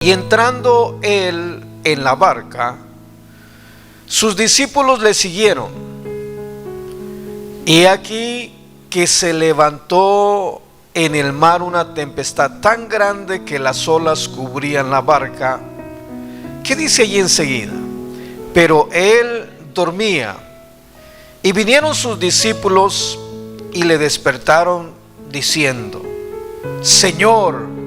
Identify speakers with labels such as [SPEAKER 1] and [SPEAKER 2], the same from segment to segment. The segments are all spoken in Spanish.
[SPEAKER 1] Y entrando él en la barca, sus discípulos le siguieron. Y aquí que se levantó en el mar una tempestad tan grande que las olas cubrían la barca. ¿Qué dice allí enseguida? Pero él dormía. Y vinieron sus discípulos y le despertaron diciendo: Señor,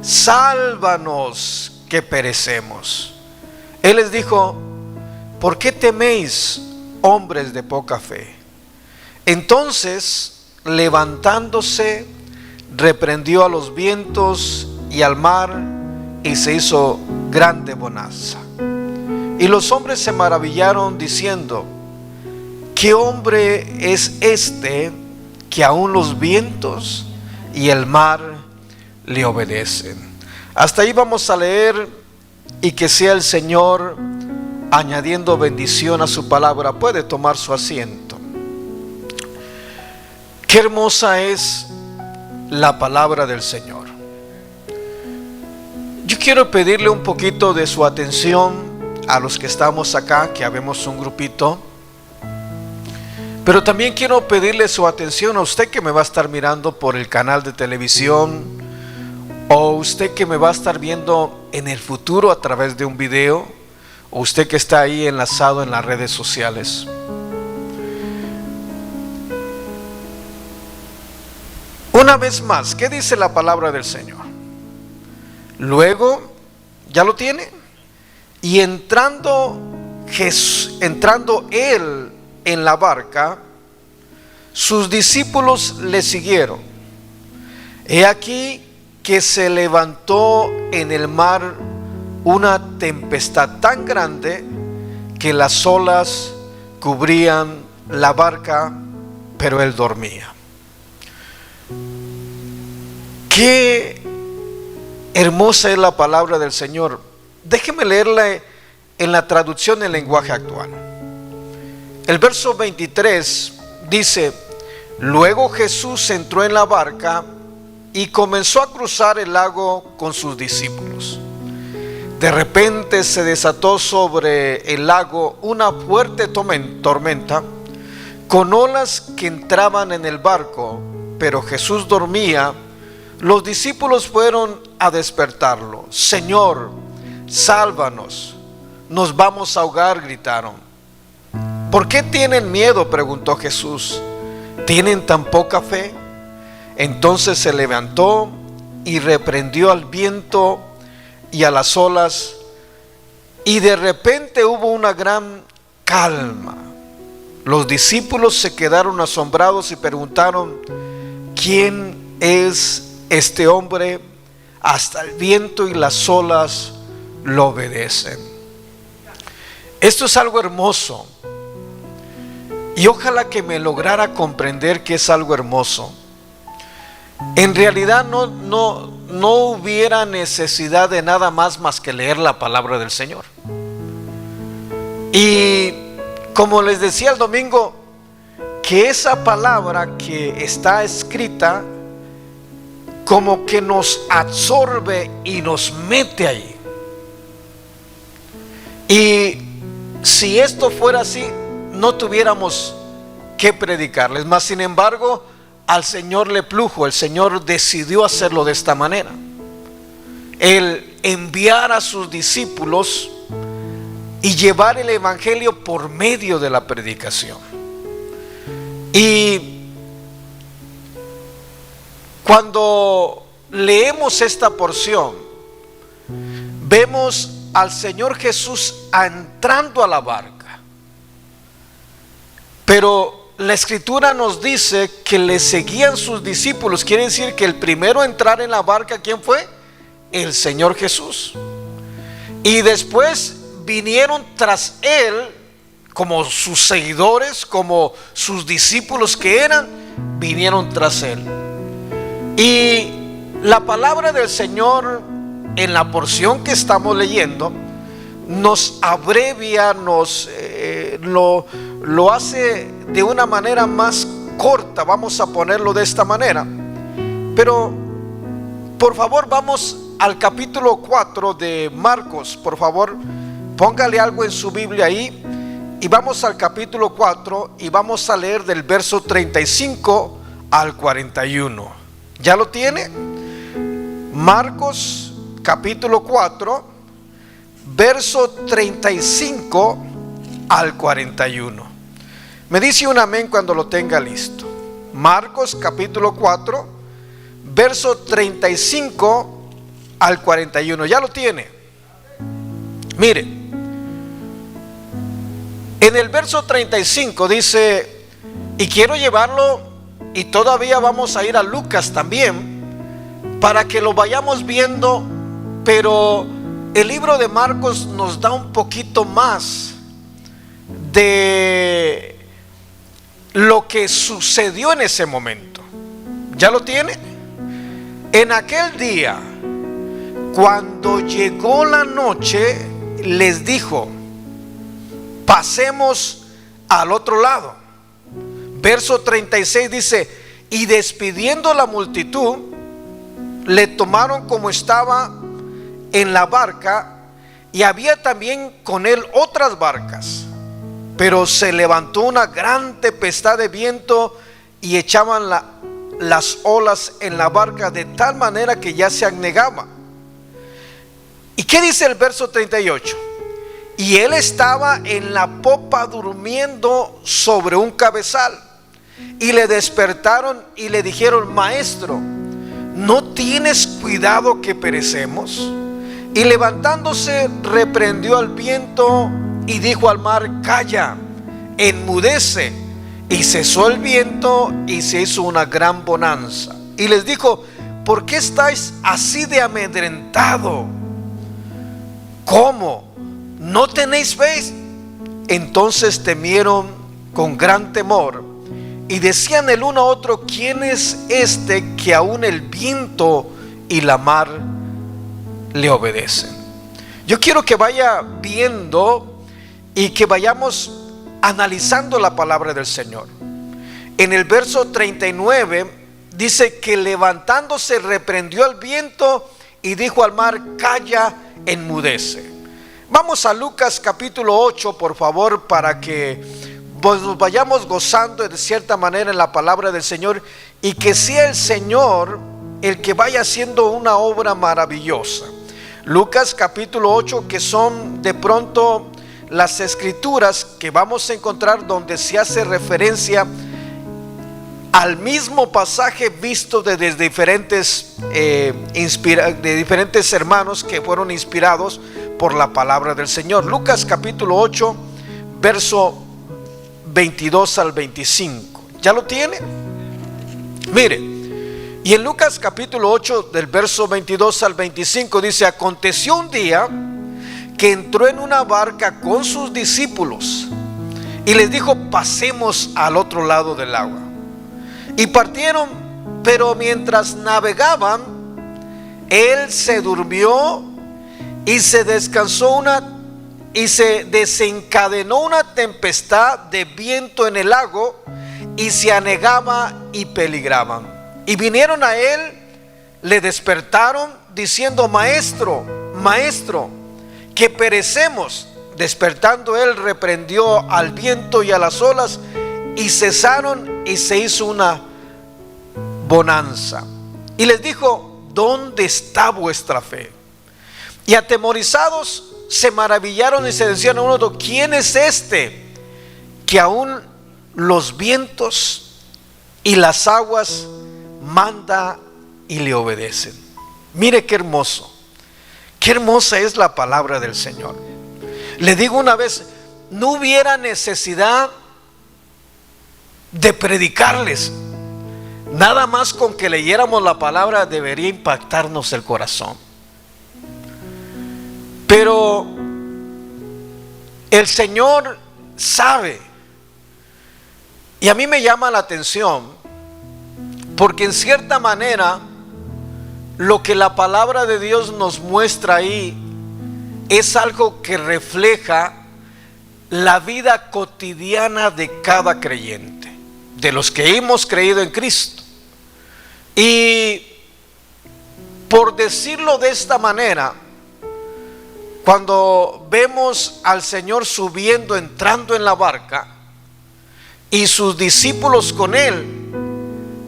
[SPEAKER 1] sálvanos que perecemos. Él les dijo: ¿por qué teméis, hombres de poca fe? Entonces, levantándose, reprendió a los vientos y al mar, y se hizo grande bonanza. Y los hombres se maravillaron diciendo: ¿qué hombre es este que aún los vientos y el mar le obedecen? Hasta ahí vamos a leer, y que sea el Señor añadiendo bendición a su palabra. Puede tomar su asiento. Qué hermosa es la palabra del Señor. Yo quiero pedirle un poquito de su atención a los que estamos acá, que habemos un grupito. Pero también quiero pedirle su atención a usted que me va a estar mirando por el canal de televisión, o usted que me va a estar viendo en el futuro a través de un video, o usted que está ahí enlazado en las redes sociales. Una vez más, ¿qué dice la palabra del Señor? Luego, ¿ya lo tiene? Y entrando él en la barca, sus discípulos le siguieron. He aquí que se levantó en el mar una tempestad tan grande que las olas cubrían la barca, pero él dormía. Qué hermosa es la palabra del Señor. Déjeme leerla en la traducción del lenguaje actual. El verso 23 dice: luego Jesús entró en la barca y comenzó a cruzar el lago con sus discípulos. De repente se desató sobre el lago una fuerte tormenta, con olas que entraban en el barco, pero Jesús dormía. Los discípulos fueron a despertarlo. Señor, sálvanos, nos vamos a ahogar, gritaron. ¿Por qué tienen miedo?, preguntó Jesús. ¿Tienen tan poca fe? Entonces se levantó y reprendió al viento y a las olas, y de repente hubo una gran calma. Los discípulos se quedaron asombrados y preguntaron: ¿quién es este hombre? Hasta el viento y las olas lo obedecen. Esto es algo hermoso, y ojalá que me lograra comprender que es algo hermoso. En realidad no hubiera necesidad de nada más que leer la palabra del Señor. Y como les decía el domingo, que esa palabra que está escrita como que nos absorbe y nos mete ahí. Y si esto fuera así, no tuviéramos que predicarles. Mas sin embargo, al Señor le plujo, el Señor decidió hacerlo de esta manera. El enviar a sus discípulos y llevar el evangelio por medio de la predicación. Y cuando leemos esta porción, vemos al Señor Jesús entrando a la barca, pero la escritura nos dice que le seguían sus discípulos. Quiere decir que el primero a entrar en la barca, ¿quién fue? El Señor Jesús. Y después vinieron tras él, como sus seguidores, como sus discípulos que eran, vinieron tras él. Y la palabra del Señor en la porción que estamos leyendo nos abrevia, lo hace de una manera más corta, vamos a ponerlo de esta manera. Pero por favor vamos al capítulo 4 de Marcos, por favor, póngale algo en su Biblia ahí. Y vamos al capítulo 4 y vamos a leer del verso 35 al 41. ¿Ya lo tiene? Marcos capítulo 4, verso 35 al 41. Me dice un amén cuando lo tenga listo. Marcos capítulo 4, verso 35 al 41. ¿Ya lo tiene? Mire. En el verso 35 dice, y quiero llevarlo, y todavía vamos a ir a Lucas también, para que lo vayamos viendo, pero el libro de Marcos nos da un poquito más de lo que sucedió en ese momento. ¿Ya lo tiene? En aquel día, cuando llegó la noche, les dijo, pasemos al otro lado. Verso 36 dice, y despidiendo la multitud, le tomaron como estaba en la barca, y había también con él otras barcas. Pero se levantó una gran tempestad de viento y echaban las olas en la barca de tal manera que ya se anegaba. ¿Y qué dice el verso 38? Y él estaba en la popa durmiendo sobre un cabezal. Y le despertaron y le dijeron, maestro, ¿no tienes cuidado que perecemos? Y levantándose reprendió al viento y dijo al mar, calla, enmudece. Y cesó el viento y se hizo una gran bonanza. Y les dijo, ¿por qué estáis así de amedrentado? ¿Cómo? ¿No tenéis fe? Entonces temieron con gran temor y decían el uno a otro, ¿quién es este que aún el viento y la mar le obedecen? Yo quiero que vaya viendo y que vayamos analizando la palabra del Señor. En el verso 39 dice que levantándose reprendió al viento y dijo al mar, calla, enmudece. Vamos a Lucas capítulo 8, por favor, para que nos vayamos gozando de cierta manera en la palabra del Señor y que sea el Señor el que vaya haciendo una obra maravillosa. Lucas capítulo 8, que son de pronto las escrituras que vamos a encontrar donde se hace referencia al mismo pasaje visto desde diferentes hermanos que fueron inspirados por la palabra del Señor. Lucas capítulo 8, verso 22 al 25. ¿Ya lo tiene? Mire, y en Lucas capítulo 8 del verso 22 al 25 dice, aconteció un día que entró en una barca con sus discípulos y les dijo, pasemos al otro lado del agua. Y partieron, pero mientras navegaban, él se durmió y se desencadenó una tempestad de viento en el lago y se anegaba y peligraban. Y vinieron a él, le despertaron diciendo, maestro, maestro, que perecemos. Despertando él reprendió al viento y a las olas y cesaron y se hizo una bonanza. Y les dijo, ¿dónde está vuestra fe? Y atemorizados se maravillaron y se decían a uno otro, ¿quién es este que aún los vientos y las aguas manda y le obedecen? Mire qué hermoso, qué hermosa es la palabra del Señor. Le digo una vez, no hubiera necesidad de predicarles. Nada más con que leyéramos la palabra debería impactarnos el corazón. Pero el Señor sabe, y a mí me llama la atención, porque en cierta manera lo que la palabra de Dios nos muestra ahí es algo que refleja la vida cotidiana de cada creyente, de los que hemos creído en Cristo. Y Por decirlo de esta manera, cuando vemos al Señor subiendo, entrando en la barca, y sus discípulos con él,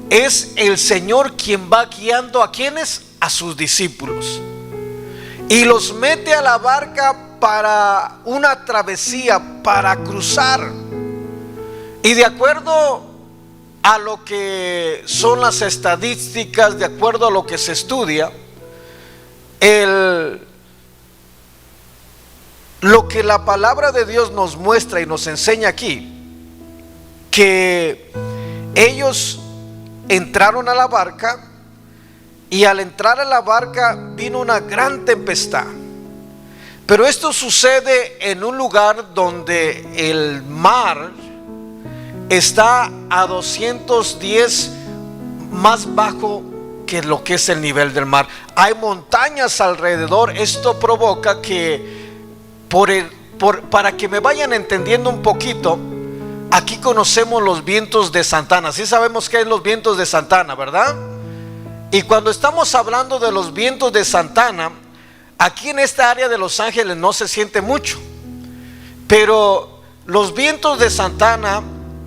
[SPEAKER 1] es el Señor quien va guiando a quienes, a sus discípulos, y los mete a la barca para una travesía, para cruzar. Y de acuerdo a lo que son las estadísticas, de acuerdo a lo que se estudia, lo que la palabra de Dios nos muestra y nos enseña aquí, que ellos entraron a la barca, y al entrar a la barca vino una gran tempestad. Pero esto sucede en un lugar donde el mar está a 210 más bajo que lo que es el nivel del mar. Hay montañas alrededor. Esto provoca que para que me vayan entendiendo un poquito, aquí conocemos los vientos de Santana. Sí sabemos qué es los vientos de Santana, ¿verdad? Y cuando estamos hablando de los vientos de Santana, aquí en esta área de Los Ángeles no se siente mucho, pero los vientos de Santana,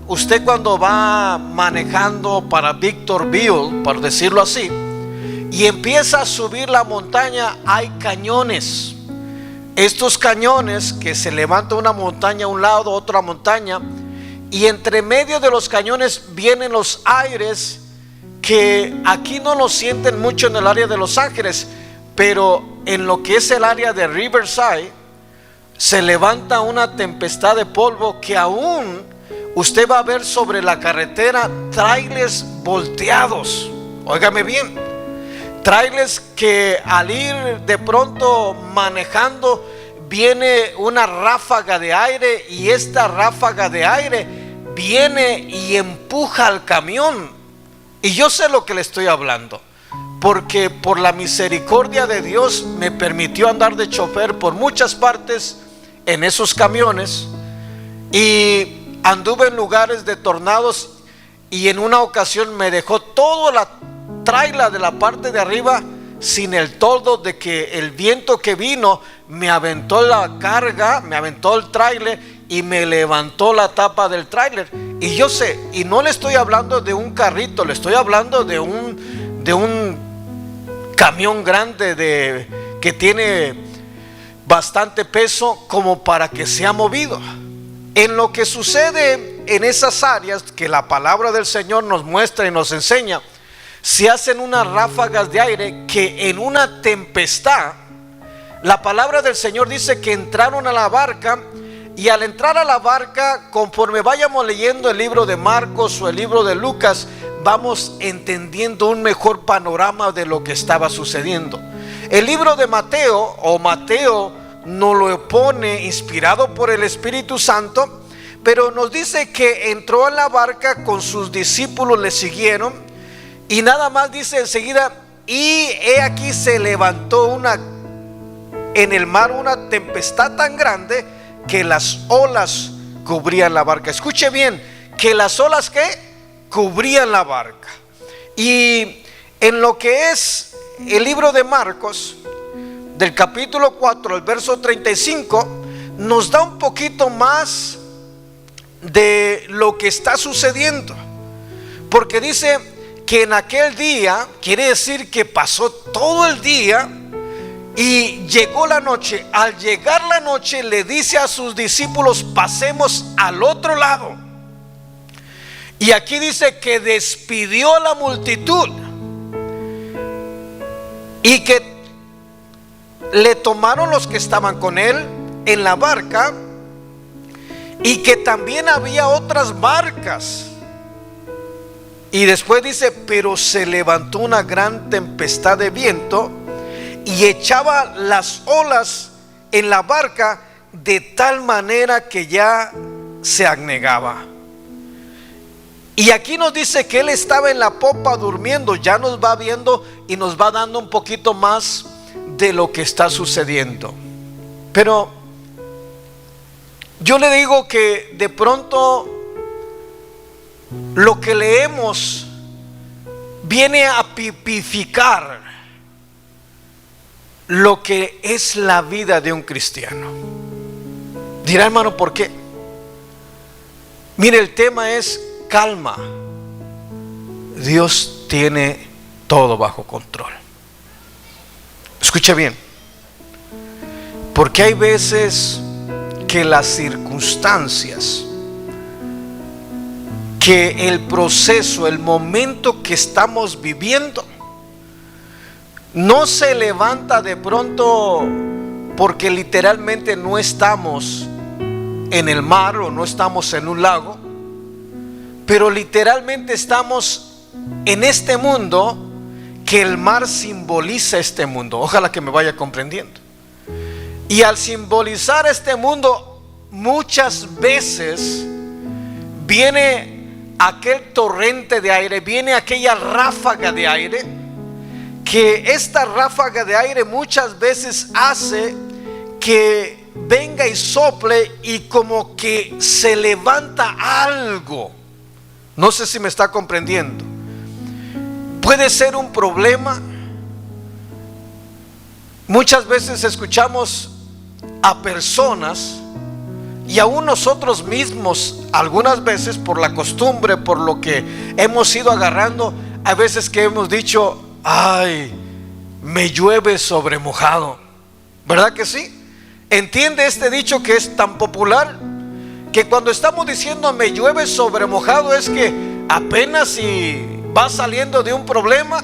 [SPEAKER 1] usted cuando va manejando para Victorville, por decirlo así, y empieza a subir la montaña, hay cañones. Estos cañones que se levanta una montaña a un lado, otra montaña, y entre medio de los cañones vienen los aires que aquí no lo sienten mucho en el área de Los Ángeles, pero en lo que es el área de Riverside se levanta una tempestad de polvo que aún usted va a ver sobre la carretera trailers volteados. Óigame bien, trailers que al ir de pronto manejando viene una ráfaga de aire, y esta ráfaga de aire viene y empuja al camión. Y yo sé lo que le estoy hablando, porque por la misericordia de Dios me permitió andar de chofer por muchas partes en esos camiones, y anduve en lugares de tornados, y en una ocasión me dejó toda la traila de la parte de arriba sin el toldo, de que el viento que vino me aventó la carga, me aventó el tráiler y me levantó la tapa del tráiler. Y yo sé, y no le estoy hablando de un carrito, le estoy hablando de un camión grande que tiene bastante peso como para que sea movido. En lo que sucede en esas áreas que la palabra del Señor nos muestra y nos enseña, se hacen unas ráfagas de aire que en una tempestad, la palabra del Señor dice que entraron a la barca. Y al entrar a la barca, conforme vayamos leyendo el libro de Marcos o el libro de Lucas, vamos entendiendo un mejor panorama de lo que estaba sucediendo. El libro de Mateo nos lo pone inspirado por el Espíritu Santo, pero nos dice que entró a la barca, con sus discípulos le siguieron, y nada más dice enseguida, y he aquí se levantó en el mar una tempestad tan grande que las olas cubrían la barca. Escuche bien, que las olas ¿qué? Cubrían la barca. Y en lo que es el libro de Marcos, del capítulo 4, el verso 35, nos da un poquito más de lo que está sucediendo, porque dice que en aquel día, quiere decir que pasó todo el día, y llegó la noche. Al llegar la noche, le dice a sus discípulos: pasemos al otro lado. Y aquí dice que despidió a la multitud, y que le tomaron los que estaban con él en la barca, y que también había otras barcas. Y después dice: pero se levantó una gran tempestad de viento, y echaba las olas en la barca de tal manera que ya se anegaba. Y aquí nos dice que él estaba en la popa durmiendo. Ya nos va viendo y nos va dando un poquito más de lo que está sucediendo. Pero yo le digo que de pronto lo que leemos viene a tipificar lo que es la vida de un cristiano. Dirá, hermano, ¿por qué? Mire, el tema es calma. Dios tiene todo bajo control. Escucha bien, porque hay veces que las circunstancias, que el proceso, el momento que estamos viviendo, no se levanta de pronto porque literalmente no estamos en el mar o no estamos en un lago, pero literalmente estamos en este mundo, que el mar simboliza este mundo. Ojalá que me vaya comprendiendo. Y al simbolizar este mundo, muchas veces viene aquel torrente de aire, viene aquella ráfaga de aire, que esta ráfaga de aire muchas veces hace que venga y sople y como que se levanta algo. No sé si me está comprendiendo. Puede ser un problema. Muchas veces escuchamos a personas, y aún nosotros mismos, algunas veces por la costumbre, por lo que hemos ido agarrando, hay veces que hemos dicho: ay, me llueve sobre mojado. ¿Verdad que sí? ¿Entiende este dicho que es tan popular? Que cuando estamos diciendo me llueve sobre mojado, es que apenas si va saliendo de un problema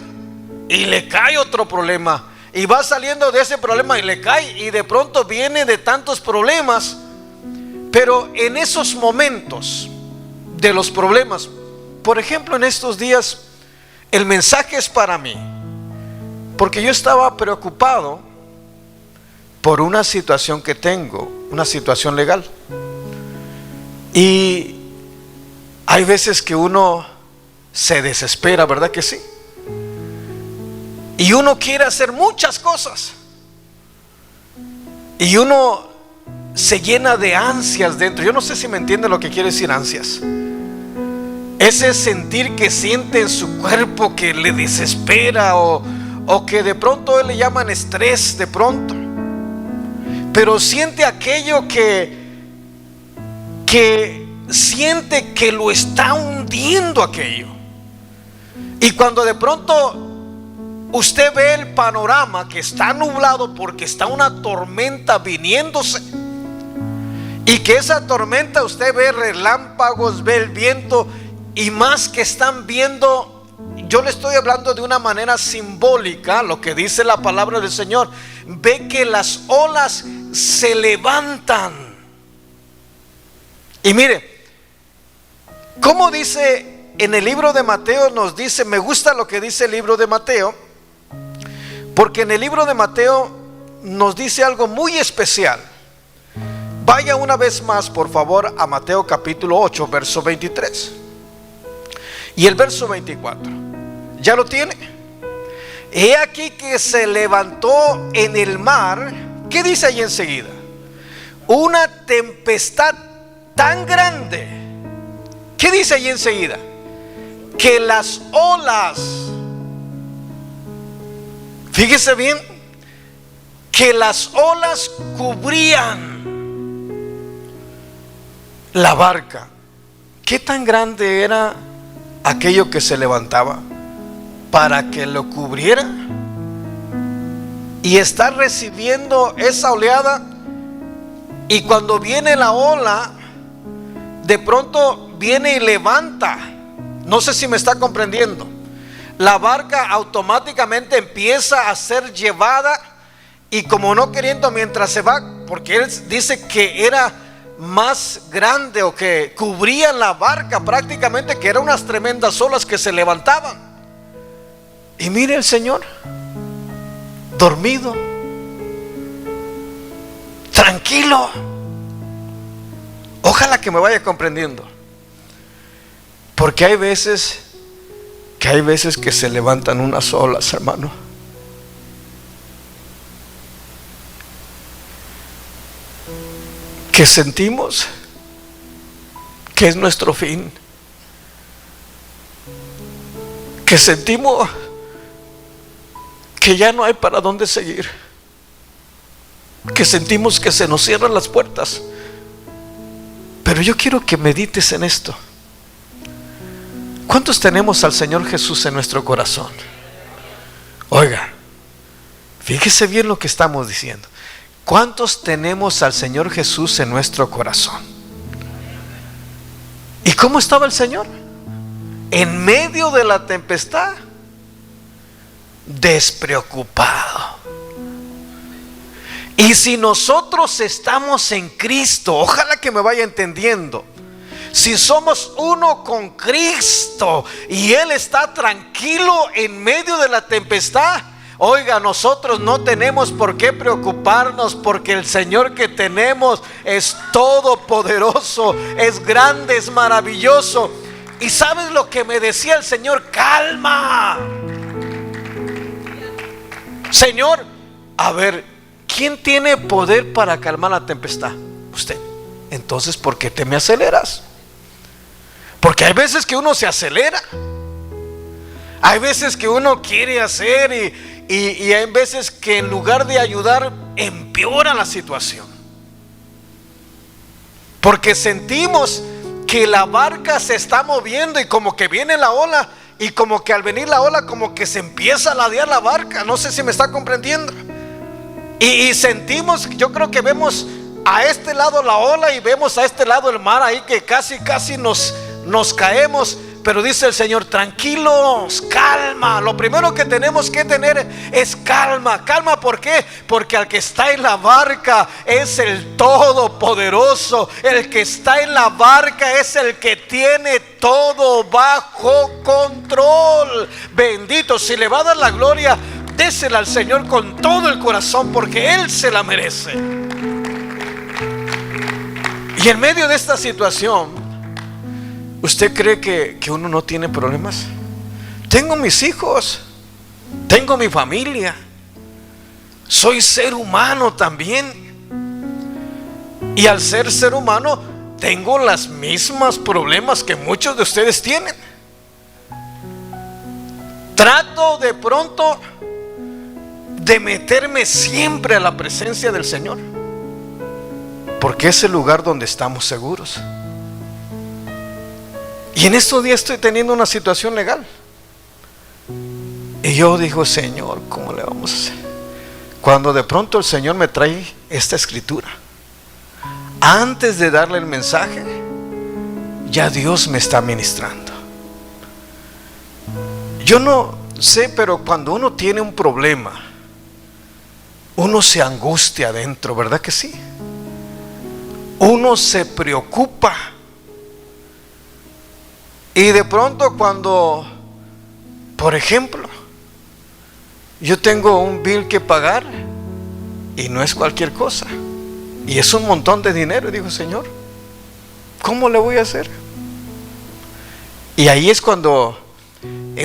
[SPEAKER 1] y le cae otro problema, y va saliendo de ese problema y le cae, y de pronto viene de tantos problemas. Pero en esos momentos de los problemas, por ejemplo, en estos días, el mensaje es para mí, porque yo estaba preocupado por una situación que tengo, una situación legal. Y hay veces que uno se desespera, ¿verdad que sí? Y uno quiere hacer muchas cosas, y uno se llena de ansias dentro. Yo no sé si me entiende lo que quiere decir ansias. Ese sentir que siente en su cuerpo que le desespera, o que de pronto le llaman estrés de pronto. Pero siente aquello que siente que lo está hundiendo aquello. Y cuando de pronto usted ve el panorama que está nublado porque está una tormenta viniéndose, y que esa tormenta usted ve relámpagos, ve el viento, y más que están viendo, yo le estoy hablando de una manera simbólica, lo que dice la palabra del Señor, ve que las olas se levantan. Y mire, como dice en el libro de Mateo, nos dice, me gusta lo que dice el libro de Mateo, porque en el libro de Mateo nos dice algo muy especial. Vaya una vez más, por favor, a Mateo capítulo 8, verso 23 y el verso 24. ¿Ya lo tiene? He aquí que se levantó en el mar. ¿Qué dice ahí enseguida? Una tempestad tan grande. ¿Qué dice ahí enseguida? Que las olas, fíjese bien, que las olas cubrían la barca. ¿Qué tan grande era aquello que se levantaba para que lo cubriera? Y está recibiendo esa oleada, y cuando viene la ola, de pronto viene y levanta. No sé si me está comprendiendo. La barca automáticamente empieza a ser llevada, y como no queriendo, mientras se va, porque él dice que era más grande, o que cubrían la barca prácticamente, que eran unas tremendas olas que se levantaban. Y mire el Señor dormido, tranquilo. Ojalá que me vaya comprendiendo, porque hay veces que se levantan unas olas, hermano, que sentimos que es nuestro fin, que sentimos que ya no hay para dónde seguir. que sentimos que se nos cierran las puertas. Pero yo quiero que medites en esto. ¿Cuántos tenemos al Señor Jesús en nuestro corazón? Oiga, fíjese bien lo que estamos diciendo. ¿Cuántos tenemos al Señor Jesús en nuestro corazón? ¿Y cómo estaba el Señor? En medio de la tempestad, despreocupado. Y si nosotros estamos en Cristo, ojalá que me vaya entendiendo, si somos uno con Cristo y Él está tranquilo en medio de la tempestad, oiga, nosotros no tenemos por qué preocuparnos, porque el Señor que tenemos es todopoderoso, es grande, es maravilloso. Y ¿sabes lo que me decía el Señor? Calma. Señor, a ver, ¿quién tiene poder para calmar la tempestad? Usted. Entonces, ¿por qué te me aceleras? Porque hay veces que uno se acelera. Hay veces que uno quiere hacer y hay veces que en lugar de ayudar empeora la situación. Porque sentimos que la barca se está moviendo y como que viene la ola, y como que al venir la ola como que se empieza a ladear la barca. No sé si me está comprendiendo. Y sentimos, yo creo que vemos a este lado la ola y vemos a este lado el mar ahí que casi nos caemos. Pero dice el Señor, tranquilos, calma. Lo primero que tenemos que tener es calma. Calma, ¿por qué? Porque el que está en la barca es el Todopoderoso. El que está en la barca es el que tiene todo bajo control. Bendito, si le va a dar la gloria, désela al Señor con todo el corazón, porque Él se la merece. Y en medio de esta situación, ¿usted cree que uno no tiene problemas? Tengo mis hijos, tengo mi familia, soy ser humano también. Y al ser humano, tengo las mismas problemas que muchos de ustedes tienen. Trato de pronto de meterme siempre a la presencia del Señor, porque es el lugar donde estamos seguros. Y en estos días estoy teniendo una situación legal. Y yo digo, Señor, ¿cómo le vamos a hacer? Cuando de pronto el Señor me trae esta escritura, antes de darle el mensaje, ya Dios me está ministrando. Yo no sé, pero cuando uno tiene un problema, uno se angustia adentro, ¿verdad que sí? Uno se preocupa. Y de pronto cuando, por ejemplo, yo tengo un bill que pagar y no es cualquier cosa, y es un montón de dinero, y digo, Señor, ¿cómo le voy a hacer? Y ahí es cuando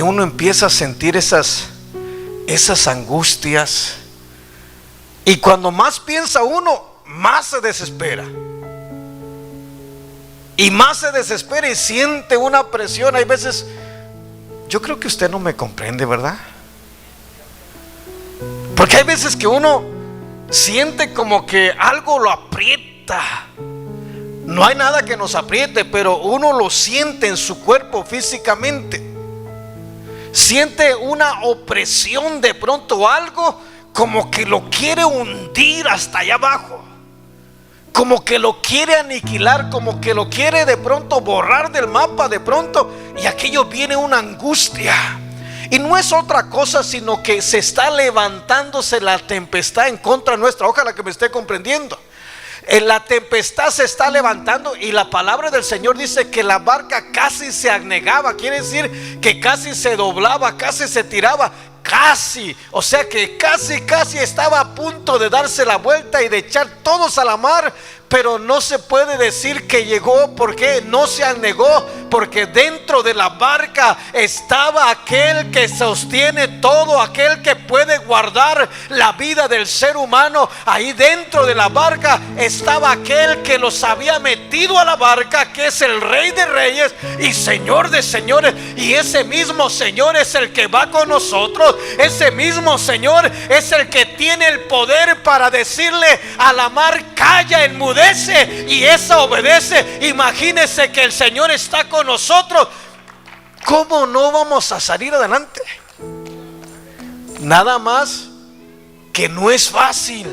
[SPEAKER 1] uno empieza a sentir esas angustias, y cuando más piensa uno, más se desespera. Y más se desespera y siente una presión. Hay veces, yo creo que usted no me comprende, ¿verdad? Porque hay veces que uno siente como que algo lo aprieta. No hay nada que nos apriete, pero uno lo siente en su cuerpo físicamente. Siente una opresión de pronto, algo como que lo quiere hundir hasta allá abajo, como que lo quiere aniquilar, como que lo quiere de pronto borrar del mapa de pronto, y aquello viene una angustia. Y no es otra cosa sino que se está levantándose la tempestad en contra nuestra. Ojalá que me esté comprendiendo. La tempestad se está levantando y la palabra del Señor dice que la barca casi se anegaba. Quiere decir que casi se doblaba, casi se tiraba. Casi, o sea que casi estaba a punto de darse la vuelta y de echar todos a la mar. Pero no se puede decir que llegó, porque no se anegó, porque dentro de la barca estaba aquel que sostiene todo, aquel que puede guardar la vida del ser humano. Ahí dentro de la barca estaba aquel que los había metido a la barca, que es el Rey de Reyes y Señor de Señores. Y ese mismo Señor es el que va con nosotros. Ese mismo Señor es el que tiene el poder para decirle a la mar: calla, enmudece, y esa obedece. Imagínese que el Señor está con nosotros. ¿Cómo no vamos a salir adelante? Nada más que no es fácil.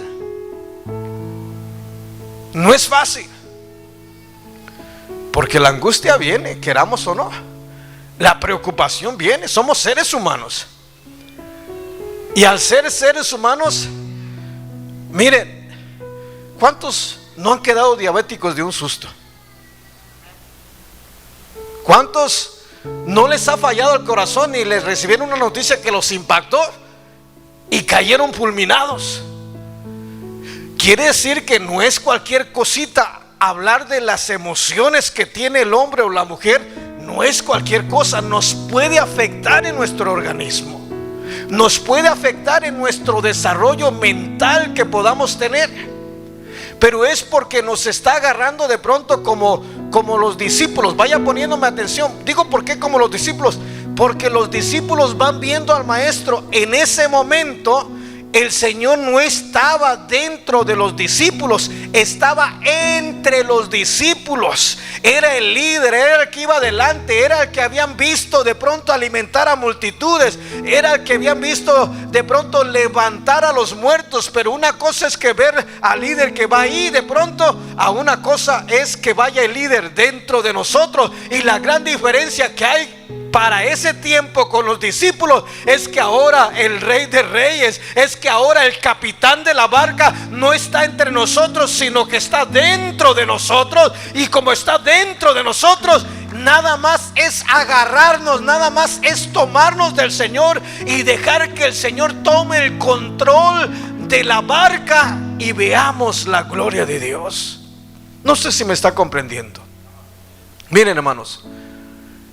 [SPEAKER 1] No es fácil, porque la angustia viene, queramos o no. La preocupación viene. Somos seres humanos, y al ser seres humanos, miren, ¿cuántos no han quedado diabéticos de un susto? ¿Cuántos no les ha fallado el corazón y les recibieron una noticia que los impactó y cayeron fulminados? Quiere decir que no es cualquier cosita. Hablar de las emociones que tiene el hombre o la mujer no es cualquier cosa. Nos puede afectar en nuestro organismo, nos puede afectar en nuestro desarrollo mental que podamos tener. Pero es porque nos está agarrando de pronto como los discípulos. Vaya poniéndome atención. Digo, ¿por qué como los discípulos? Porque los discípulos van viendo al maestro. En ese momento el Señor no estaba dentro de los discípulos, estaba entre los discípulos. Era el líder, era el que iba adelante, era el que habían visto de pronto alimentar a multitudes, era el que habían visto de pronto levantar a los muertos. Pero una cosa es que ver al líder que va ahí de pronto, a una cosa es que vaya el líder dentro de nosotros. Y la gran diferencia que hay para ese tiempo con los discípulos es que ahora el Rey de Reyes, es que ahora el capitán de la barca no está entre nosotros, sino que está dentro de nosotros. Y como está dentro de nosotros, nada más es agarrarnos, nada más es tomarnos del Señor y dejar que el Señor tome el control de la barca y veamos la gloria de Dios. No sé si me está comprendiendo. Miren, hermanos,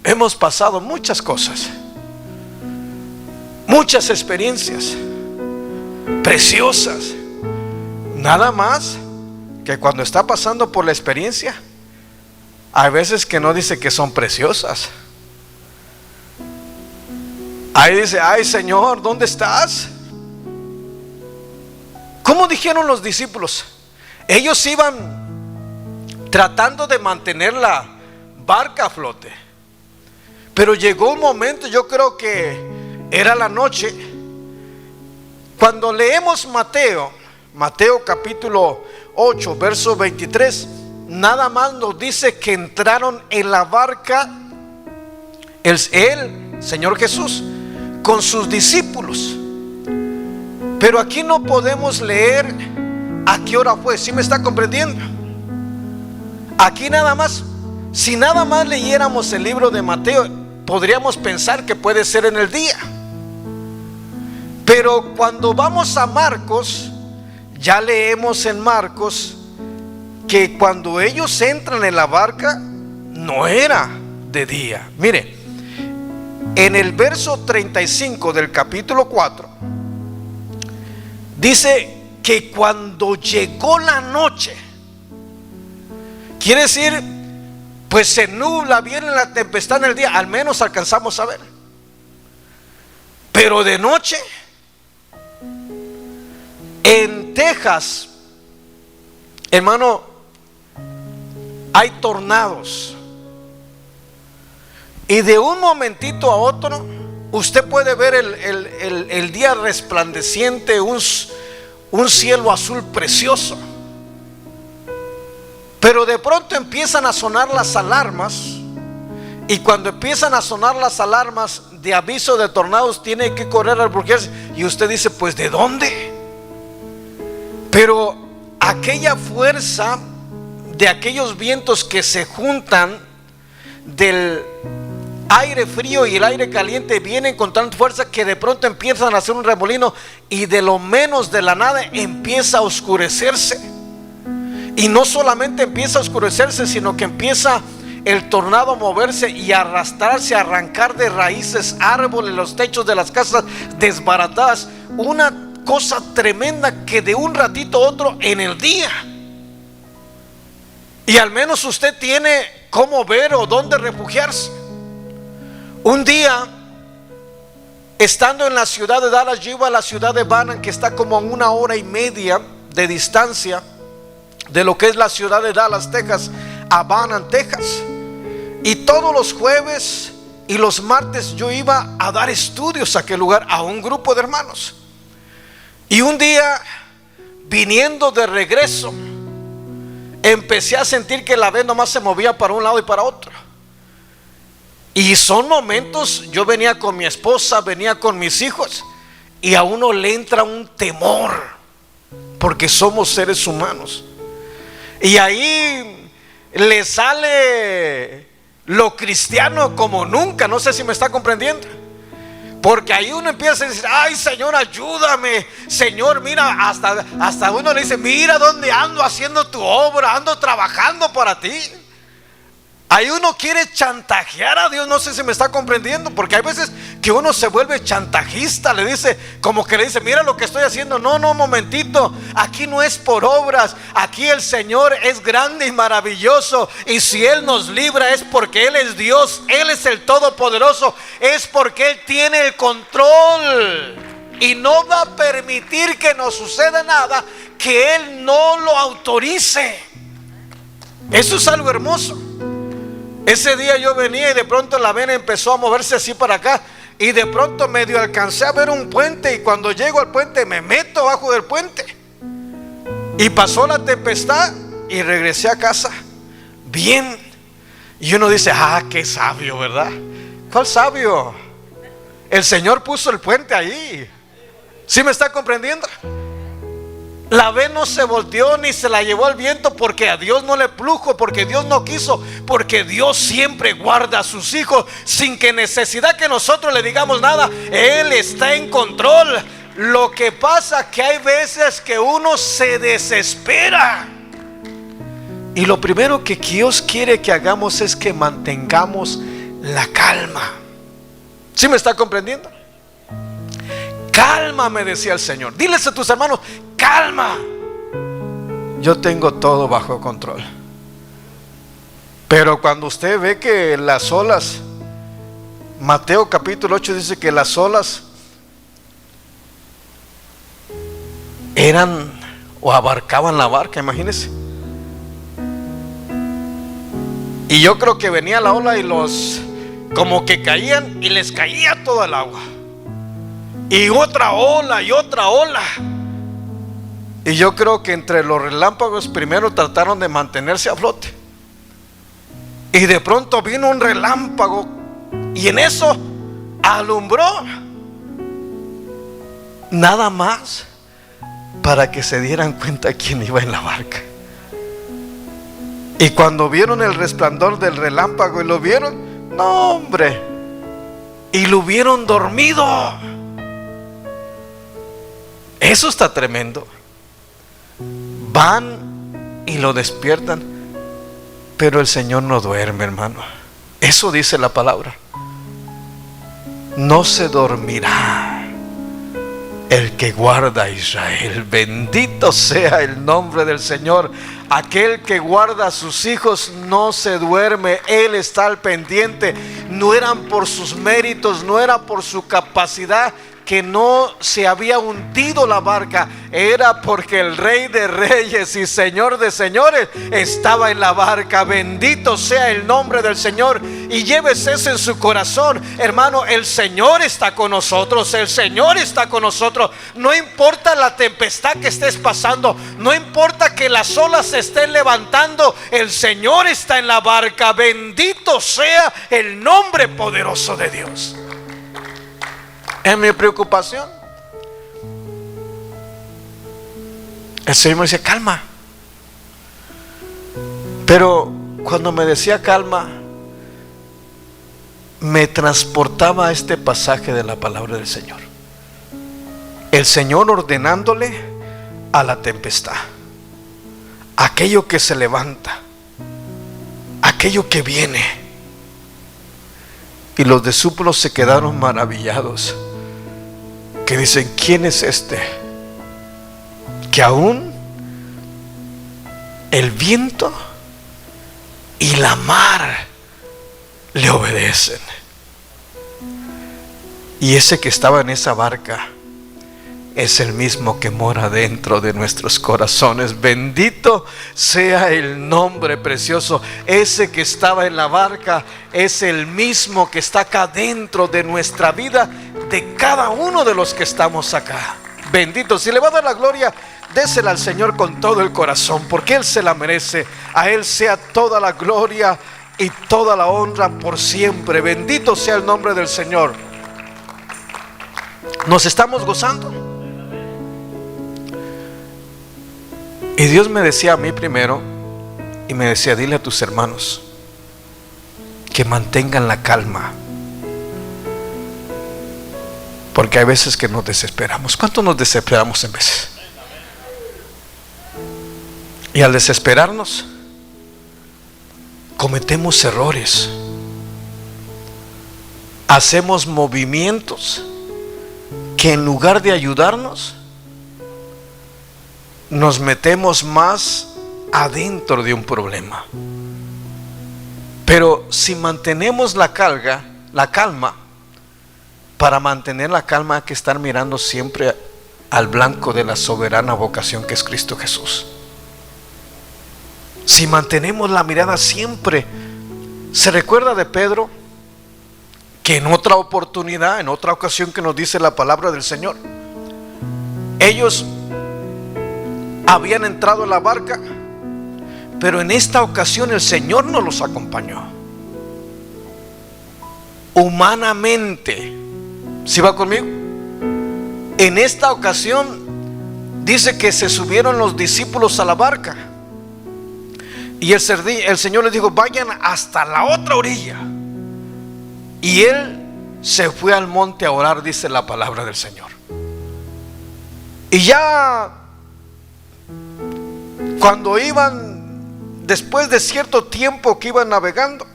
[SPEAKER 1] hemos pasado muchas cosas, muchas experiencias preciosas. Nada más que cuando está pasando por la experiencia, hay veces que no dice que son preciosas. Ahí dice: ay, Señor, ¿dónde estás? ¿Cómo dijeron los discípulos? Ellos iban tratando de mantener la barca a flote, pero llegó un momento, yo creo que era la noche, cuando leemos Mateo capítulo 8, verso 23, nada más nos dice que entraron en la barca el Señor Jesús con sus discípulos. Pero aquí no podemos leer a qué hora fue. ¿Sí me está comprendiendo? Aquí nada más, si nada más leyéramos el libro de Mateo, podríamos pensar que puede ser en el día. Pero cuando vamos a Marcos, ya leemos en Marcos que cuando ellos entran en la barca no era de día. Mire, en el verso 35 del capítulo 4 dice que cuando llegó la noche, quiere decir, pues se nubla, viene la tempestad en el día, al menos alcanzamos a ver. Pero de noche, en Texas, hermano, hay tornados. Y de un momentito a otro, usted puede ver el día resplandeciente, un cielo azul precioso. Pero de pronto empiezan a sonar las alarmas. Y cuando empiezan a sonar las alarmas de aviso de tornados, tiene que correr al burgués. Y usted dice: pues ¿de dónde? Pero aquella fuerza de aquellos vientos que se juntan del aire frío y el aire caliente vienen con tanta fuerza que de pronto empiezan a hacer un remolino, y de lo menos de la nada empieza a oscurecerse. Y no solamente empieza a oscurecerse, sino que empieza el tornado moverse y arrastrarse, arrancar de raíces árboles, los techos de las casas desbaratadas. Una cosa tremenda que de un ratito a otro en el día. Y al menos usted tiene cómo ver o dónde refugiarse. Un día, estando en la ciudad de Dallas, yo iba a la ciudad de Bannon, que está como a 1 hora y media de distancia de lo que es la ciudad de Dallas, Texas, a Bannon, Texas. Y todos los jueves y los martes yo iba a dar estudios a aquel lugar a un grupo de hermanos. Y un día, viniendo de regreso, empecé a sentir que la vez nomás se movía para un lado y para otro. Y son momentos, yo venía con mi esposa, venía con mis hijos, y a uno le entra un temor, porque somos seres humanos. Y ahí le sale lo cristiano como nunca. No sé si me está comprendiendo. Porque ahí uno empieza a decir: ay, Señor, ayúdame. Señor, mira, hasta uno le dice: mira dónde ando haciendo tu obra, ando trabajando para ti. Ahí uno quiere chantajear a Dios. No sé si me está comprendiendo, porque hay veces que uno se vuelve chantajista. Le dice, como que le dice: mira lo que estoy haciendo. No, momentito, aquí no es por obras. Aquí el Señor es grande y maravilloso, y si Él nos libra es porque Él es Dios, Él es el Todopoderoso, es porque Él tiene el control, y no va a permitir que nos suceda nada que Él no lo autorice. Eso es algo hermoso. Ese día yo venía y de pronto la vena empezó a moverse así para acá, y de pronto medio alcancé a ver un puente, y cuando llego al puente me meto abajo del puente, y pasó la tempestad y regresé a casa bien. Y uno dice: ah, qué sabio, ¿verdad? ¿Cuál sabio? El Señor puso el puente ahí. ¿Sí me está comprendiendo? La ve no se volteó ni se la llevó al viento, porque a Dios no le plujo, porque Dios no quiso, porque Dios siempre guarda a sus hijos sin que necesidad que nosotros le digamos nada. Él está en control. Lo que pasa que hay veces que uno se desespera, y lo primero que Dios quiere que hagamos es que mantengamos la calma. ¿Sí me está comprendiendo? Calma, me decía el Señor. Diles a tus hermanos: calma, yo tengo todo bajo control. Pero cuando usted ve que las olas, Mateo capítulo 8 dice que las olas eran o abarcaban la barca, imagínense. Y yo creo que venía la ola y los como que caían, y les caía todo el agua, y otra ola y otra ola. Y yo creo que entre los relámpagos primero trataron de mantenerse a flote, y de pronto vino un relámpago y en eso alumbró, nada más para que se dieran cuenta quién iba en la barca. Y cuando vieron el resplandor del relámpago y lo vieron, no, hombre, y lo vieron dormido. Eso está tremendo. Van y lo despiertan, pero el Señor no duerme, hermano. Eso dice la palabra: no se dormirá el que guarda a Israel. Bendito sea el nombre del Señor. Aquel que guarda a sus hijos no se duerme. Él está al pendiente. No eran por sus méritos, no era por su capacidad que no se había hundido la barca, era porque el Rey de Reyes y Señor de Señores estaba en la barca. Bendito sea el nombre del Señor. Y llévese eso en su corazón, hermano. El Señor está con nosotros, el Señor está con nosotros. No importa la tempestad que estés pasando, no importa que las olas se estén levantando, el Señor está en la barca. Bendito sea el nombre poderoso de Dios. Es mi preocupación. El Señor me decía: calma. Pero cuando me decía calma, me transportaba a este pasaje de la palabra del Señor. El Señor ordenándole a la tempestad, aquello que se levanta, aquello aquello que viene. Y los discípulos se quedaron maravillados, que dicen: ¿quién es este? Que aún el viento y la mar le obedecen. Y ese que estaba en esa barca es el mismo que mora dentro de nuestros corazones. Bendito sea el nombre precioso. Ese que estaba en la barca es el mismo que está acá dentro de nuestra vida, de cada uno de los que estamos acá. Bendito. Si le va a dar la gloria, désela al Señor con todo el corazón, porque Él se la merece. A Él sea toda la gloria y toda la honra por siempre. Bendito sea el nombre del Señor. ¿Nos estamos gozando? Y Dios me decía a mí primero, y me decía: dile a tus hermanos que mantengan la calma, porque hay veces que nos desesperamos. ¿Cuánto nos desesperamos en veces? Y al desesperarnos cometemos errores, hacemos movimientos que en lugar de ayudarnos, nos metemos más adentro de un problema. Pero si mantenemos la calma, para mantener la calma hay que estar mirando siempre al blanco de la soberana vocación, que es Cristo Jesús. Si mantenemos la mirada siempre, ¿se recuerda de Pedro? Que en otra oportunidad, en otra ocasión que nos dice la palabra del Señor, ellos habían entrado en la barca, pero en esta ocasión el Señor no los acompañó. Humanamente, ¿sí va conmigo? En esta ocasión dice que se subieron los discípulos a la barca, y el Señor les dijo: vayan hasta la otra orilla. Y Él se fue al monte a orar, dice la palabra del Señor. Y ya cuando iban, después de cierto tiempo que iban navegando,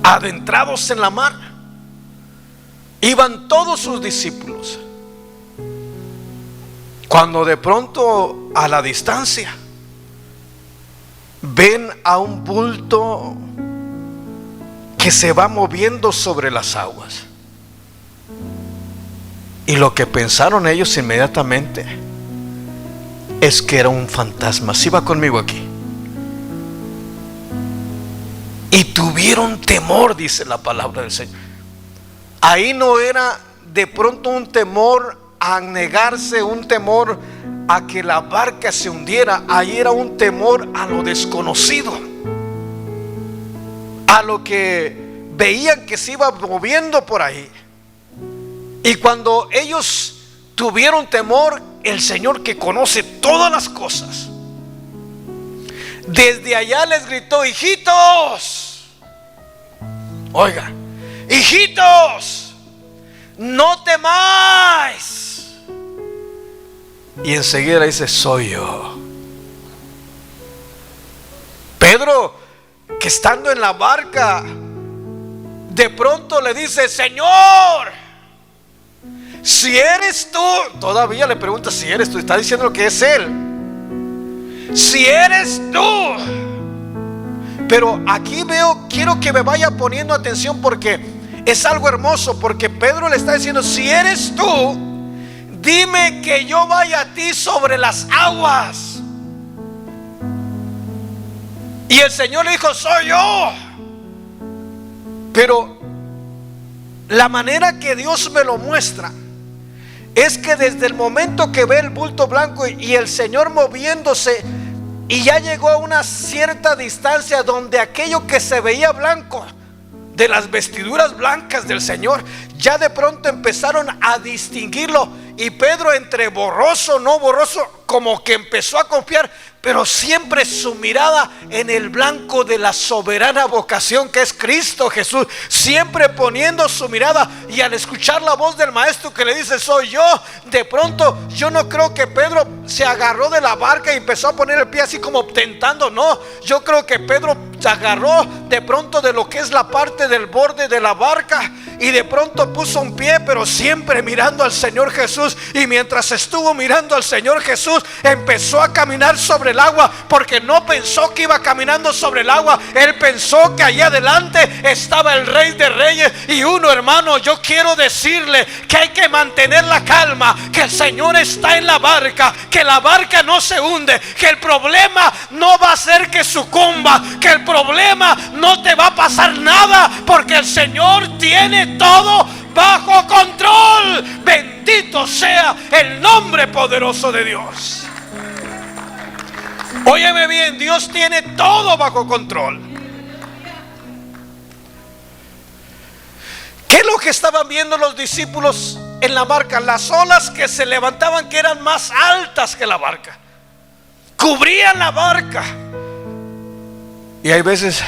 [SPEAKER 1] adentrados en la mar, iban todos sus discípulos, cuando de pronto a la distancia ven a un bulto que se va moviendo sobre las aguas. Y lo que pensaron ellos inmediatamente es que era un fantasma. ¿Sí va conmigo aquí? Y tuvieron temor, dice la palabra del Señor. Ahí no era de pronto un temor a negarse, un temor a que la barca se hundiera. Ahí era un temor a lo desconocido, a lo que veían que se iba moviendo por ahí. Y cuando ellos tuvieron temor, el Señor, que conoce todas las cosas, desde allá les gritó: hijitos, oiga, hijitos, no temáis. Y enseguida dice: soy yo. Pedro, que estando en la barca, de pronto le dice: Señor, si eres tú. Todavía le pregunta si eres tú. Está diciendo que es él. Si eres tú. Pero aquí quiero que me vaya poniendo atención, porque es algo hermoso. Porque Pedro le está diciendo: si eres tú, dime que yo vaya a ti sobre las aguas. Y el Señor le dijo: soy yo. Pero la manera que Dios me lo muestra es que desde el momento que ve el bulto blanco y el Señor moviéndose, y ya llegó a una cierta distancia donde aquello que se veía blanco, de las vestiduras blancas del Señor, ya de pronto empezaron a distinguirlo. Y Pedro, entre borroso, no borroso, como que empezó a confiar, pero siempre su mirada en el blanco de la soberana vocación que es Cristo Jesús, siempre poniendo su mirada. Y al escuchar la voz del maestro que le dice soy yo, de pronto yo no creo que Pedro se agarró de la barca y empezó a poner el pie así como tentando, no, yo creo que Pedro se agarró de pronto de lo que es la parte del borde de la barca y de pronto puso un pie, pero siempre mirando al Señor Jesús. Y mientras estuvo mirando al Señor Jesús, empezó a caminar sobre el agua, porque no pensó que iba caminando sobre el agua. Él pensó que allá adelante estaba el Rey de Reyes. Y hermano, yo quiero decirle que hay que mantener la calma, que el Señor está en la barca, que la barca no se hunde, que el problema no va a hacer que sucumba, que el problema no te va a pasar nada, porque el Señor tiene todo bajo control. Bendito sea el nombre poderoso de Dios. Óyeme bien, Dios tiene todo bajo control. ¿Qué es lo que estaban viendo los discípulos en la barca? Las olas que se levantaban, que eran más altas que la barca, cubrían la barca. Y hay veces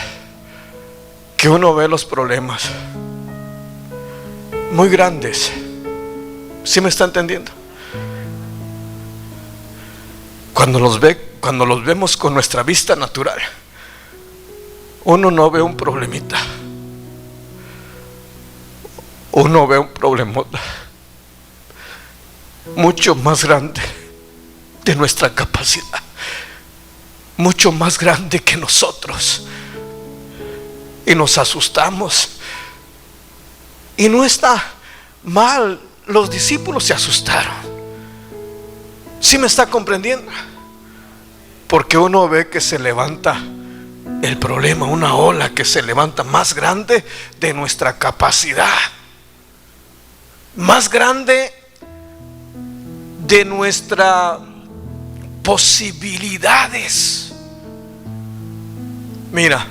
[SPEAKER 1] que uno ve los problemas muy grandes. ¿Sí me está entendiendo? Cuando los vemos con nuestra vista natural, uno no ve un problemita, uno ve un problemota mucho más grande de nuestra capacidad, mucho más grande que nosotros, y nos asustamos. Y no está mal, los discípulos se asustaron. ¿Sí me está comprendiendo? Porque uno ve que se levanta el problema, una ola que se levanta más grande de nuestra capacidad, más grande de nuestras posibilidades. Mira,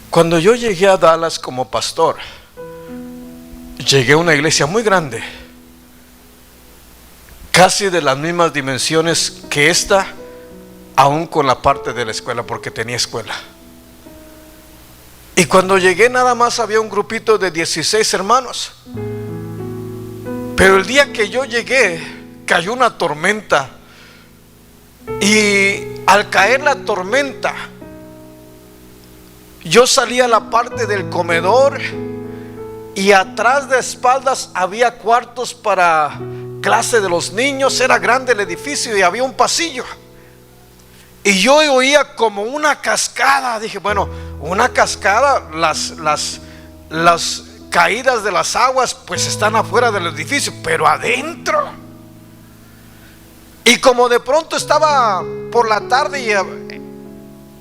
[SPEAKER 1] cuando yo llegué a Dallas como pastor, llegué a una iglesia muy grande, casi de las mismas dimensiones que esta, aún con la parte de la escuela, porque tenía escuela. Y cuando llegué nada más había un grupito de 16 hermanos. Pero el día que yo llegué cayó una tormenta, y al caer la tormenta yo salí a la parte del comedor, y atrás de espaldas había cuartos para clase de los niños. Era grande el edificio y había un pasillo, y yo oía como una cascada. Dije, bueno, una cascada, las caídas de las aguas pues están afuera del edificio, pero adentro. Y como de pronto estaba por la tarde y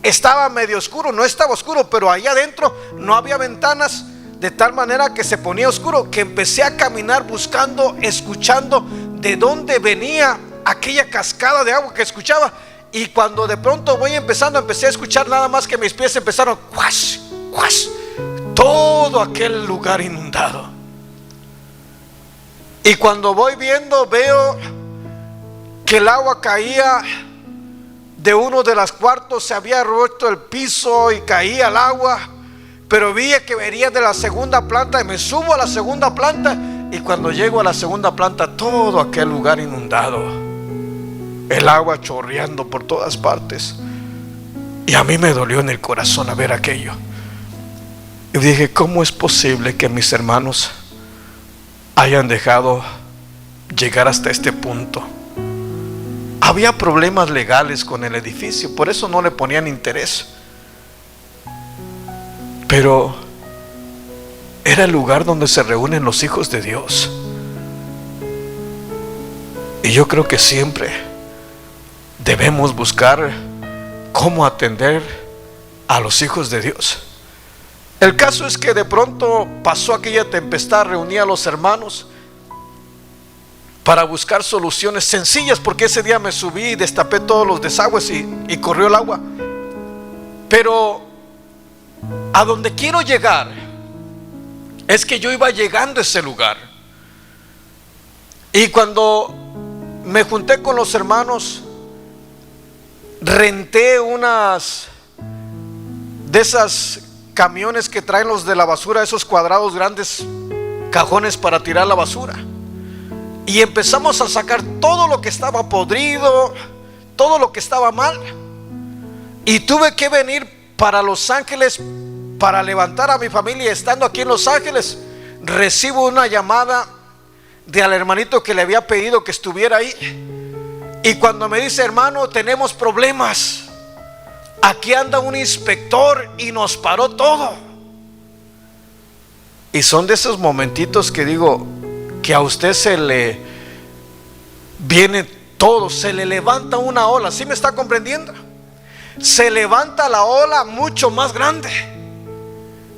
[SPEAKER 1] estaba medio oscuro, no estaba oscuro, pero ahí adentro no había ventanas, de tal manera que se ponía oscuro, que empecé a caminar buscando, escuchando de dónde venía aquella cascada de agua que escuchaba. Y cuando de pronto empecé a escuchar nada más que mis pies empezaron cuash, cuash, todo aquel lugar inundado. Y cuando voy viendo, veo que el agua caía de uno de los cuartos, se había roto el piso y caía el agua. Pero vi que venía de la segunda planta, y me subo a la segunda planta, y cuando llego a la segunda planta, todo aquel lugar inundado, el agua chorreando por todas partes. Y a mí me dolió en el corazón a ver aquello. Y dije, ¿cómo es posible que mis hermanos hayan dejado llegar hasta este punto? Había problemas legales con el edificio, por eso no le ponían interés. Pero era el lugar donde se reúnen los hijos de Dios. Y yo creo que siempre debemos buscar cómo atender a los hijos de Dios. El caso es que de pronto pasó aquella tempestad, reuní a los hermanos para buscar soluciones sencillas, porque ese día me subí y destapé todos los desagües y corrió el agua. Pero a donde quiero llegar es que yo iba llegando a ese lugar, y cuando me junté con los hermanos, renté unas de esas camiones que traen los de la basura, esos cuadrados grandes, cajones para tirar la basura, y empezamos a sacar todo lo que estaba podrido, todo lo que estaba mal. Y tuve que venir para Los Ángeles para levantar a mi familia. Estando aquí en Los Ángeles, recibo una llamada del hermanito que le había pedido que estuviera ahí, y cuando me dice: hermano, tenemos problemas, aquí anda un inspector y nos paró todo. Y son de esos momentitos que digo, que a usted se le viene todo, se le levanta una ola. ¿Sí me está comprendiendo? Se levanta la ola mucho más grande.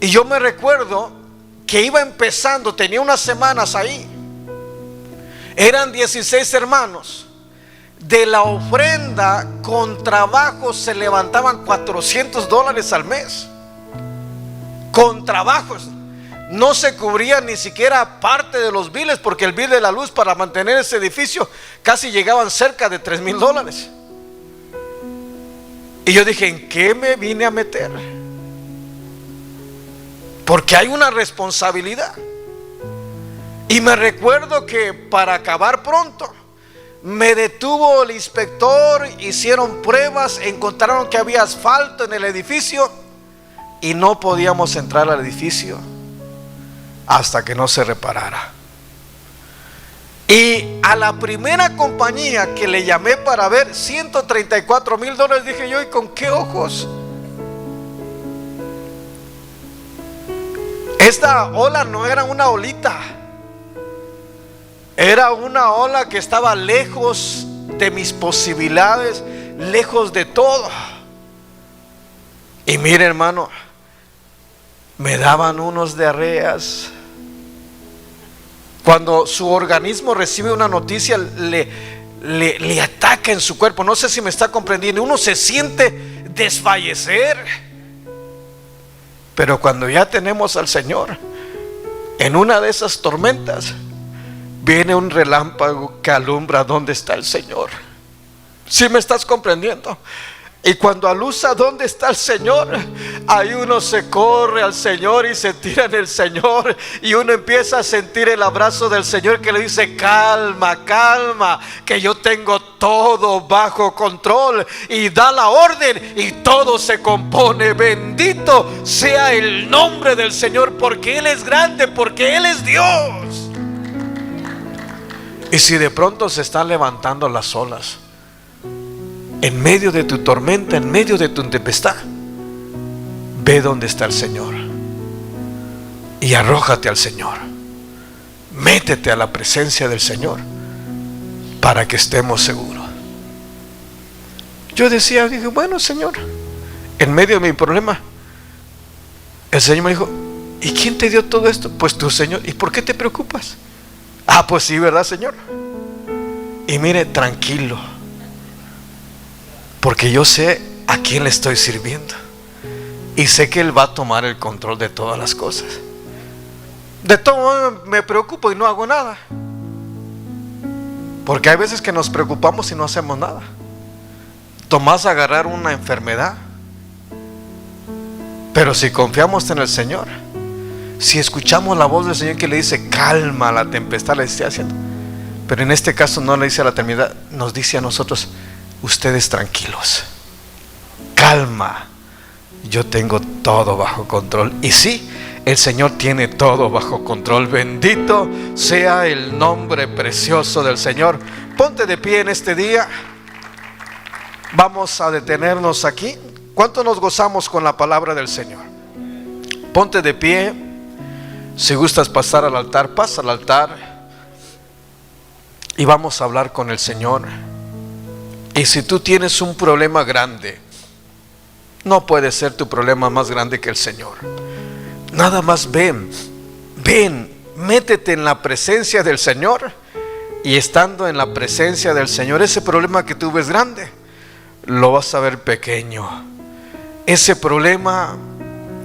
[SPEAKER 1] Y yo me recuerdo que iba empezando, tenía unas semanas ahí, eran 16 hermanos. De la ofrenda con trabajo se levantaban $400 al mes. Con trabajos no se cubría ni siquiera parte de los biles, porque el bill de la luz para mantener ese edificio casi llegaban cerca de $3,000. Y yo dije: ¿en qué me vine a meter? Porque hay una responsabilidad. Y me recuerdo que para acabar pronto me detuvo el inspector, hicieron pruebas, encontraron que había asfalto en el edificio y no podíamos entrar al edificio hasta que no se reparara. Y a la primera compañía que le llamé para ver, $134,000, dije yo: ¿y con qué ojos? Esta ola no era una olita, era una ola que estaba lejos de mis posibilidades, lejos de todo. Y mire, hermano, me daban unos diarreas. Cuando su organismo recibe una noticia, le ataca en su cuerpo. No sé si me está comprendiendo. Uno se siente desfallecer. Pero cuando ya tenemos al Señor, en una de esas tormentas, viene un relámpago que alumbra dónde está el Señor. ¿Sí me estás comprendiendo? Y cuando alusa dónde está el Señor, ahí uno se corre al Señor y se tira en el Señor, y uno empieza a sentir el abrazo del Señor que le dice: calma, calma, que yo tengo todo bajo control. Y da la orden y todo se compone. Bendito sea el nombre del Señor, porque Él es grande, porque Él es Dios. Y si de pronto se están levantando las olas en medio de tu tormenta, en medio de tu tempestad, ve dónde está el Señor y arrójate al Señor. Métete a la presencia del Señor para que estemos seguros. Yo dije: bueno, Señor, en medio de mi problema, el Señor me dijo: ¿y quién te dio todo esto? Pues tú, Señor. ¿Y por qué te preocupas? Ah, pues sí, ¿verdad, Señor? Y mire, tranquilo, porque yo sé a quién le estoy sirviendo y sé que Él va a tomar el control de todas las cosas. De todo modo me preocupo y no hago nada, porque hay veces que nos preocupamos y no hacemos nada. Tomás agarrar una enfermedad, pero si confiamos en el Señor, si escuchamos la voz del Señor que le dice: calma la tempestad, le está haciendo. Pero en este caso no le dice a la tempestad, nos dice a nosotros: ustedes tranquilos, calma, yo tengo todo bajo control. Y sí, el Señor tiene todo bajo control. Bendito sea el nombre precioso del Señor. Ponte de pie en este día. Vamos a detenernos aquí. ¿Cuánto nos gozamos con la palabra del Señor? Ponte de pie. Si gustas pasar al altar, pasa al altar y vamos a hablar con el Señor. Y si tú tienes un problema grande, no puede ser tu problema más grande que el Señor. Nada más ven, métete en la presencia del Señor, y estando en la presencia del Señor, ese problema que tú ves grande, lo vas a ver pequeño. Ese problema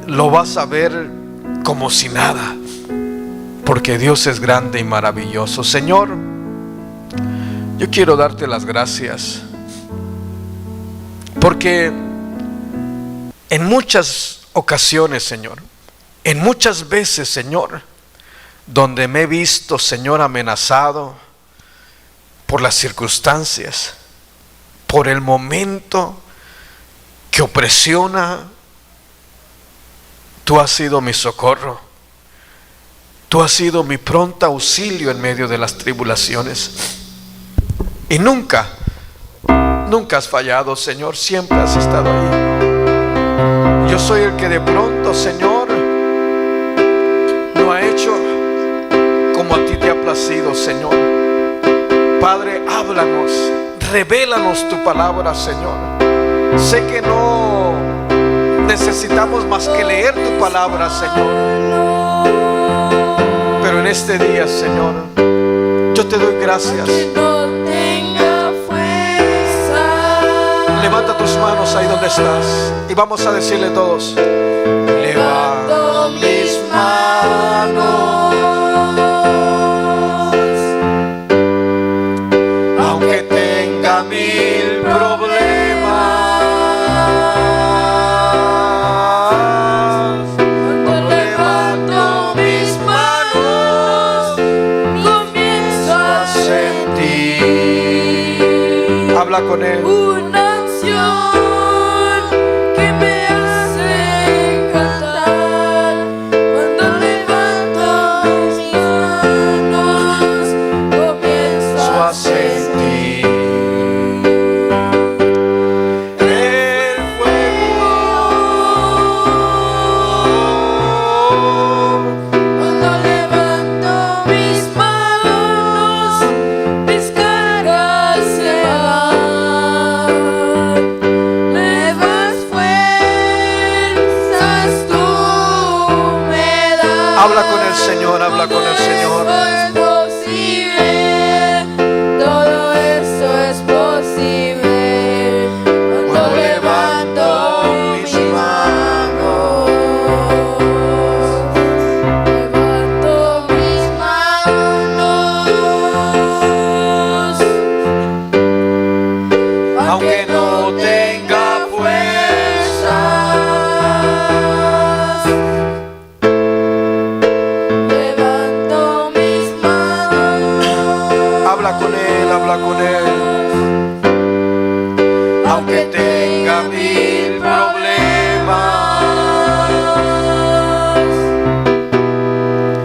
[SPEAKER 1] lo vas a ver como si nada, porque Dios es grande y maravilloso. Señor, Yo quiero darte las gracias porque en muchas ocasiones, Señor, en muchas veces, Señor, donde me he visto, Señor, amenazado por las circunstancias, por el momento que opresiona, tú has sido mi socorro. Tú has sido mi pronto auxilio en medio de las tribulaciones. Y nunca has fallado, Señor, siempre has estado ahí. Yo soy el que de pronto, Señor, no ha hecho como a ti te ha placido, Señor. Padre, háblanos, revélanos tu palabra, Señor. Sé que no necesitamos más que leer tu palabra, Señor. Pero en este día, Señor, yo te doy gracias. Levanta tus manos ahí donde estás y vamos a decirle todos: levanto mis manos, aunque tenga mil problemas. Cuando levanto mis manos, comienzo a sentir. Habla con él.
[SPEAKER 2] Que me hace cantar cuando levanto mis manos, comienzo a sentir
[SPEAKER 1] el fuego.
[SPEAKER 2] Cuando levanto mis manos, mis caras se van.
[SPEAKER 1] Habla con el Señor, habla con el Señor.
[SPEAKER 2] Todo esto es posible cuando levanto mis manos. Levanto mis manos,
[SPEAKER 1] Aunque no tenga fuerzas.
[SPEAKER 2] levanto mis manos.
[SPEAKER 1] Habla con él, habla con él. Aunque tenga miedo.